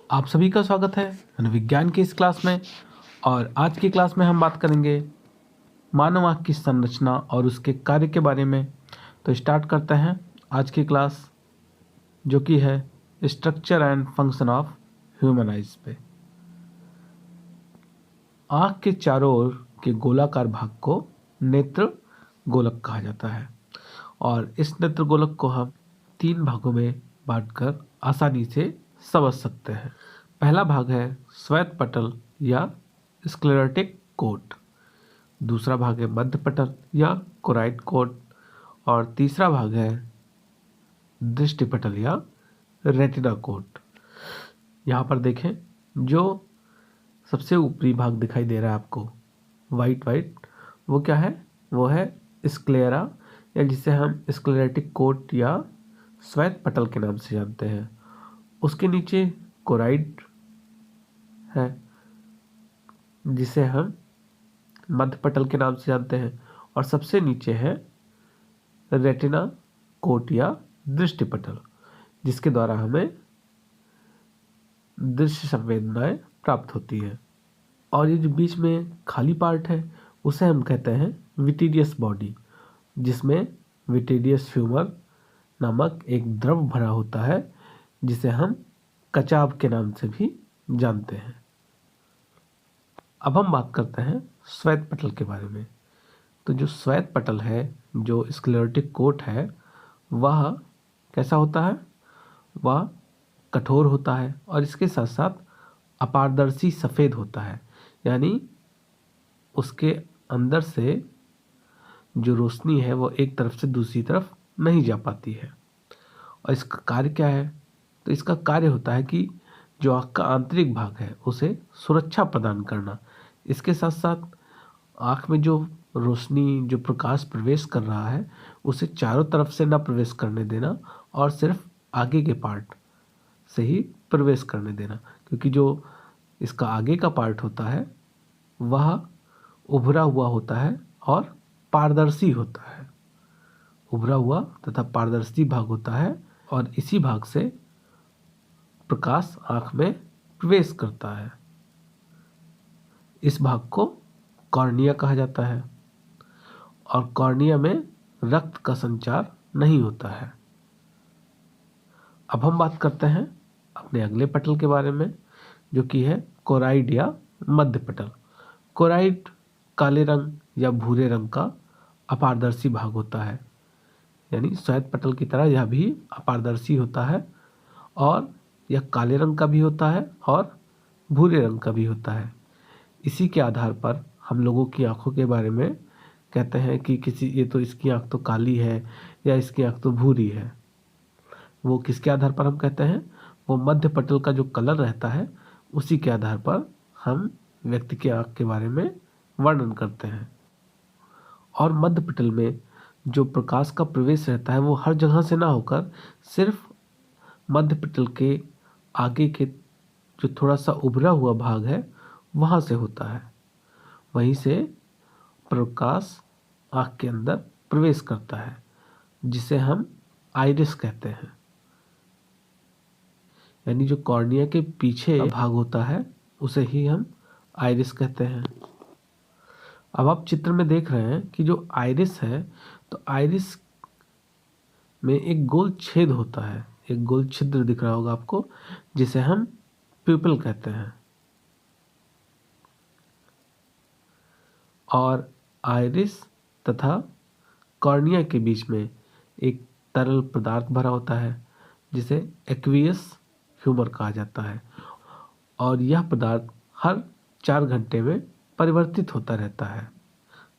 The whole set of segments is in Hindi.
आप सभी का स्वागत है मनोविज्ञान की इस क्लास में। और आज की क्लास में हम बात करेंगे मानव आँख की संरचना और उसके कार्य के बारे में। तो स्टार्ट करते हैं आज की क्लास, जो कि है structure and function of human eyes पे। आँख के चारों ओर के गोलाकार भाग को नेत्र गोलक कहा जाता है और इस नेत्र गोलक को हम 3 भागों में बांटकर आसानी से समझ सकते हैं। पहला भाग है श्वेत पटल या स्क्लेरोटिक कोट, दूसरा भाग है मध्य पटल या कोराइड कोट और तीसरा भाग है दृष्टि पटल या रेटिना कोट। यहाँ पर देखें, जो सबसे ऊपरी भाग दिखाई दे रहा है आपको वाइट वाइट, वो क्या है? वो है स्क्लेरा या जिसे हम स्क्लेरेटिक कोट या श्वेत पटल के नाम से जानते हैं। उसके नीचे कोराइड है जिसे हम मध्य पटल के नाम से जानते हैं और सबसे नीचे है रेटिना कोट या दृष्टि पटल, जिसके द्वारा हमें दृश्य संवेदनाएं प्राप्त होती है। और ये जो बीच में खाली पार्ट है उसे हम कहते हैं विटेरियस बॉडी, जिसमें विटेरियस ह्यूमर नामक एक द्रव भरा होता है जिसे हम कचाव के नाम से भी जानते हैं। अब हम बात करते हैं श्वेत पटल के बारे में। तो जो श्वेत पटल है, जो स्क्लेरोटिक कोट है, वह कैसा होता है? वह कठोर होता है और इसके साथ साथ अपारदर्शी सफ़ेद होता है, यानी उसके अंदर से जो रोशनी है वो एक तरफ से दूसरी तरफ नहीं जा पाती है। और इसका कार्य क्या है? तो इसका कार्य होता है कि जो आँख का आंतरिक भाग है उसे सुरक्षा प्रदान करना, इसके साथ साथ आँख में जो रोशनी, जो प्रकाश प्रवेश कर रहा है उसे चारों तरफ से ना प्रवेश करने देना और सिर्फ आगे के पार्ट से ही प्रवेश करने देना, क्योंकि जो इसका आगे का पार्ट होता है वह उभरा हुआ होता है और पारदर्शी होता है। उभरा हुआ तथा पारदर्शी भाग होता है और इसी भाग से प्रकाश आँख में प्रवेश करता है। इस भाग को कॉर्निया कहा जाता है और कॉर्निया में रक्त का संचार नहीं होता है। अब हम बात करते हैं अपने अगले पटल के बारे में, जो कि है कोराइड या मध्य पटल। कोराइड काले रंग या भूरे रंग का अपारदर्शी भाग होता है, यानी श्वेत पटल की तरह यह भी अपारदर्शी होता है और यह काले रंग का भी होता है और भूरे रंग का भी होता है। इसी के आधार पर हम लोगों की आँखों के बारे में कहते हैं कि ये तो इसकी आँख तो काली है या इसकी आँख तो भूरी है। वो किसके आधार पर हम कहते हैं? वो मध्य पटल का जो कलर रहता है उसी के आधार पर हम व्यक्ति की आँख के बारे में वर्णन करते हैं। और मध्य पटल में जो प्रकाश का प्रवेश रहता है वो हर जगह से ना होकर सिर्फ मध्य पटल के आगे के जो थोड़ा सा उभरा हुआ भाग है वहाँ से होता है। वहीं से प्रकाश आँख के अंदर प्रवेश करता है, जिसे हम आइरिस कहते हैं, यानी जो कॉर्निया के पीछे भाग होता है उसे ही हम आइरिस कहते हैं। अब आप चित्र में देख रहे हैं कि जो आइरिस है, तो आइरिस में एक गोल छेद होता है, एक गोल छिद्र दिख रहा होगा आपको, जिसे हम प्यूपिल कहते हैं। और आइरिस तथा कॉर्निया के बीच में एक तरल पदार्थ भरा होता है जिसे एक्वियस ह्यूमर कहा जाता है और यह पदार्थ हर 4 घंटे में परिवर्तित होता रहता है।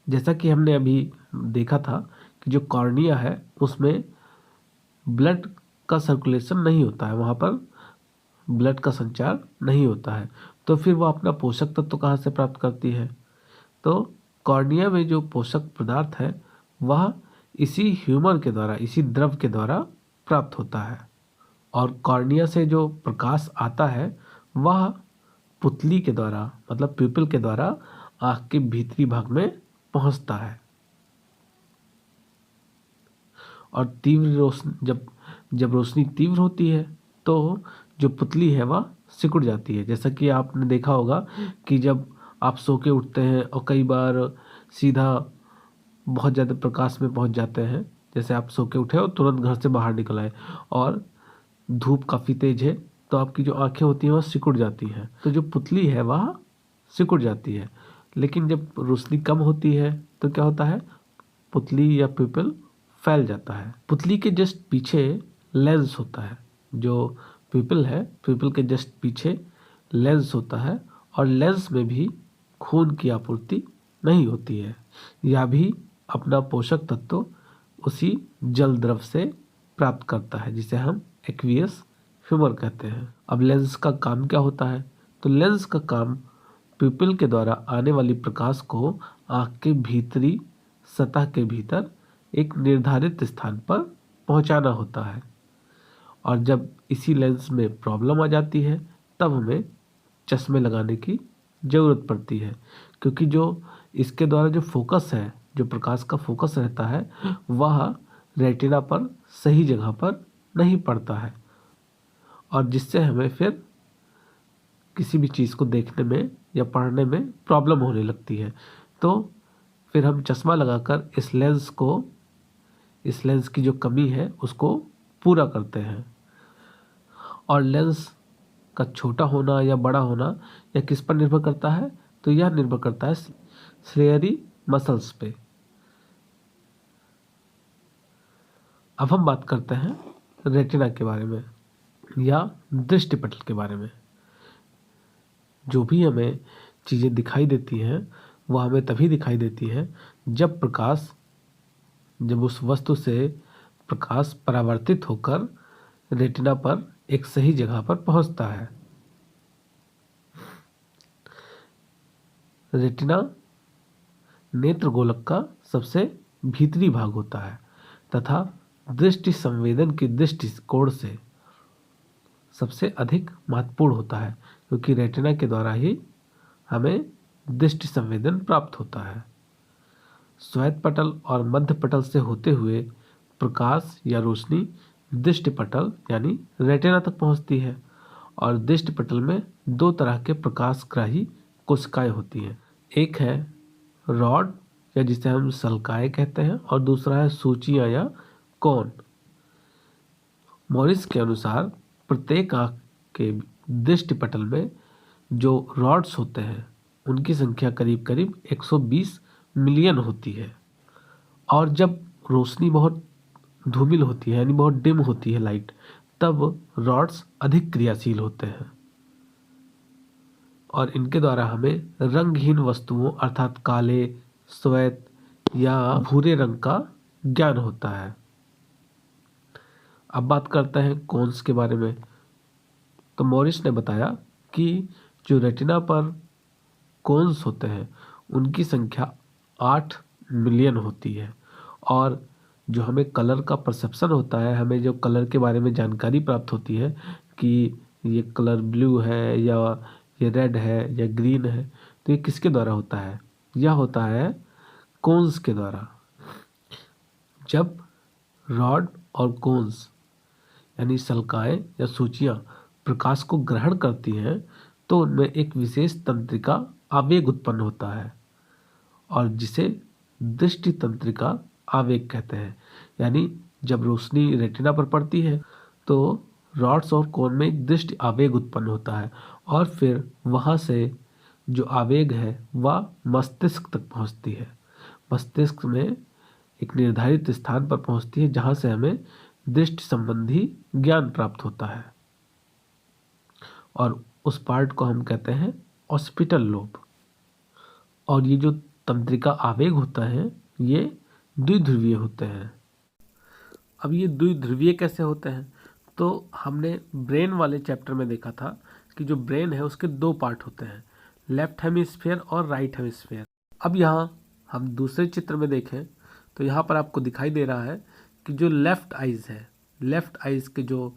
जैसा कि हमने अभी देखा था कि जो कॉर्निया है उसमें ब्लड का सर्कुलेशन नहीं होता है, वहाँ पर ब्लड का संचार नहीं होता है, तो फिर वह अपना पोषक तत्व कहाँ से प्राप्त करती है? तो कॉर्निया में जो पोषक पदार्थ है वह इसी ह्यूमर के द्वारा, इसी द्रव के द्वारा प्राप्त होता है। और कॉर्निया से जो प्रकाश आता है वह पुतली के द्वारा, मतलब प्यूपिल के द्वारा आँख के भीतरी भाग में पहुँचता है। और तीव्र रोशनी, जब रोशनी तीव्र होती है तो जो पुतली है वह सिकुड़ जाती है। जैसा कि आपने देखा होगा कि जब आप सो के उठते हैं और कई बार सीधा बहुत ज़्यादा प्रकाश में पहुंच जाते हैं, जैसे आप सो के उठे और तुरंत घर से बाहर निकल आए और धूप काफ़ी तेज है, तो आपकी जो आंखें होती हैं वह सिकुड़ जाती हैं, तो जो पुतली है वह सिकुड़ जाती है। लेकिन जब रोशनी कम होती है तो क्या होता है, पुतली या पिपल फैल जाता है। पुतली के जस्ट पीछे लेंस होता है। जो पिपल है, पिपल के जस्ट पीछे लेंस होता है और लेंस में भी खून की आपूर्ति नहीं होती है। यह भी अपना पोषक तत्व उसी जल द्रव से प्राप्त करता है, जिसे हम एक्वियस ह्यूमर कहते हैं। अब लेंस का काम क्या होता है, तो लेंस का काम पिपल के द्वारा आने वाली प्रकाश को आँख के भीतरी सतह के भीतर एक निर्धारित स्थान पर पहुंचाना होता है। और जब इसी लेंस में प्रॉब्लम आ जाती है तब हमें चश्मे लगाने की ज़रूरत पड़ती है, क्योंकि जो इसके द्वारा जो फोकस है, जो प्रकाश का फोकस रहता है, वह रेटिना पर सही जगह पर नहीं पड़ता है और जिससे हमें फिर किसी भी चीज़ को देखने में या पढ़ने में प्रॉब्लम होने लगती है। तो फिर हम चश्मा लगाकर इस लेंस की जो कमी है उसको पूरा करते हैं। और लेंस का छोटा होना या बड़ा होना यह किस पर निर्भर करता है, तो यह निर्भर करता है सिलियरी मसल्स पे। अब हम बात करते हैं रेटिना के बारे में या दृष्टिपटल के बारे में। जो भी हमें चीज़ें दिखाई देती हैं वह हमें तभी दिखाई देती हैं जब उस वस्तु से प्रकाश परावर्तित होकर रेटिना पर एक सही जगह पर पहुंचता है। रेटिना नेत्र गोलक का सबसे भीतरी भाग होता है तथा दृष्टि संवेदन की दृष्टिकोण से सबसे अधिक महत्वपूर्ण होता है, क्योंकि रेटिना के द्वारा ही हमें दृष्टि संवेदन प्राप्त होता है। श्वेत पटल और मध्य पटल से होते हुए प्रकाश या रोशनी दृष्टिपटल यानी रेटिना तक पहुंचती है और दृष्टिपटल में दो तरह के प्रकाशग्राही कोशिकाएं होती हैं। एक है रॉड या जिसे हम सल्काएं कहते हैं और दूसरा है सूचियां या कोन। मॉरिस के अनुसार प्रत्येक आँख के दृष्टिपटल में जो रॉड्स होते हैं उनकी संख्या करीब करीब 120 मिलियन होती है। और जब रोशनी बहुत धूमिल होती है यानी बहुत डिम होती है लाइट, तब रॉड्स अधिक क्रियाशील होते हैं और इनके द्वारा हमें रंगहीन वस्तुओं अर्थात काले, श्वेत या भूरे रंग का ज्ञान होता है। अब बात करते हैं कोन्स के बारे में। तो मॉरिस ने बताया कि जो रेटिना पर कोन्स होते हैं उनकी संख्या 8 मिलियन होती है और जो हमें कलर का परसेप्शन होता है, हमें जो कलर के बारे में जानकारी प्राप्त होती है कि ये कलर ब्लू है या ये रेड है या ग्रीन है, तो ये किसके द्वारा होता है, यह होता है कोन्स के द्वारा। जब रॉड और कोन्स यानी सल्काएं या सूचियां प्रकाश को ग्रहण करती हैं तो उनमें एक विशेष तंत्रिका आवेग उत्पन्न होता है और जिसे दृष्टि तंत्रिका आवेग कहते हैं। यानी जब रोशनी रेटिना पर पड़ती है तो रॉड्स और कोन में एक दृष्टि आवेग उत्पन्न होता है और फिर वहाँ से जो आवेग है वह मस्तिष्क तक पहुँचती है। मस्तिष्क में एक निर्धारित स्थान पर पहुँचती है जहाँ से हमें दृष्टि संबंधी ज्ञान प्राप्त होता है और उस पार्ट को हम कहते हैं ऑसिपिटल लोब। और ये जो तंत्रिका आवेग होता है ये द्विध्रुवीय होते हैं। अब ये द्विध्रुवीय कैसे होते हैं, तो हमने ब्रेन वाले चैप्टर में देखा था कि जो ब्रेन है उसके दो पार्ट होते हैं, लेफ्ट हेमिस्फीयर और राइट हेमिस्फीयर। अब यहाँ हम दूसरे चित्र में देखें तो यहाँ पर आपको दिखाई दे रहा है कि जो लेफ्ट आइज़ है, लेफ्ट आइज़ के जो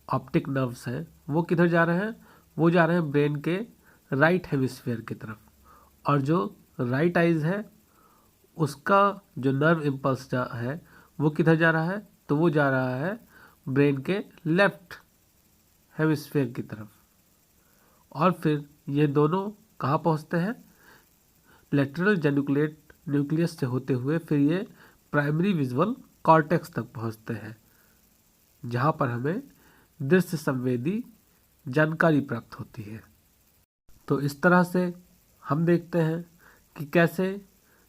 ऑप्टिक नर्व्स हैं वो किधर जा रहे हैं, वो जा रहे हैं ब्रेन के राइट हेमिस्फीयर की तरफ। और जो राइट आइज़ है उसका जो नर्व इम्पल्स है वो किधर जा रहा है, तो वो जा रहा है ब्रेन के लेफ्ट हेमिस्फीयर की तरफ। और फिर ये दोनों कहाँ पहुँचते हैं? लेटरल जेनिकुलेट न्यूक्लियस से होते हुए फिर ये प्राइमरी विजुअल कॉर्टेक्स तक पहुँचते हैं, जहाँ पर हमें दृश्य संवेदी जानकारी प्राप्त होती है। तो इस तरह से हम देखते हैं कि कैसे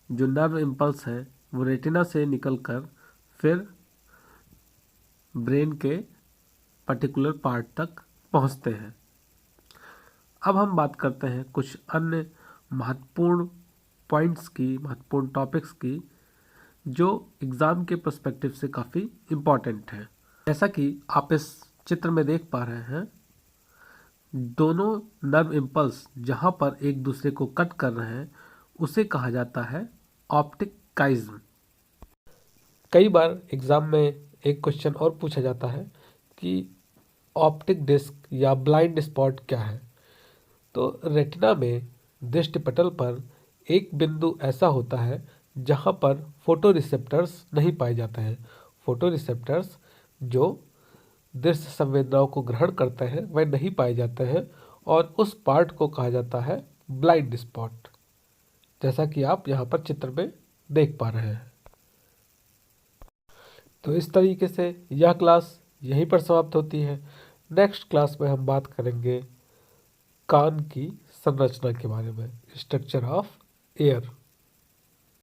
जो नर्व इम्पल्स है वो रेटिना से निकलकर फिर ब्रेन के पर्टिकुलर पार्ट तक पहुंचते हैं। अब हम बात करते हैं कुछ अन्य महत्वपूर्ण पॉइंट्स की, महत्वपूर्ण टॉपिक्स की, जो एग्ज़ाम के पर्सपेक्टिव से काफ़ी इम्पॉर्टेंट है। जैसा कि आप इस चित्र में देख पा रहे हैं, दोनों नर्व इम्पल्स जहाँ पर एक दूसरे को कट कर रहे हैं उसे कहा जाता है ऑप्टिक काइज्म। कई बार एग्ज़ाम में एक क्वेश्चन और पूछा जाता है कि ऑप्टिक डिस्क या ब्लाइंड स्पॉट क्या है। तो रेटिना में दृष्टिपटल पर एक बिंदु ऐसा होता है जहाँ पर फोटो रिसेप्टर्स नहीं पाए जाते हैं। फोटो रिसेप्टर्स जो दृश्य संवेदनाओं को ग्रहण करते हैं वह नहीं पाए जाते हैं, और उस पार्ट को कहा जाता है ब्लाइंड स्पॉट, जैसा कि आप यहाँ पर चित्र में देख पा रहे हैं। तो इस तरीके से यह क्लास यहीं पर समाप्त होती है। नेक्स्ट क्लास में हम बात करेंगे कान की संरचना के बारे में, स्ट्रक्चर ऑफ एयर।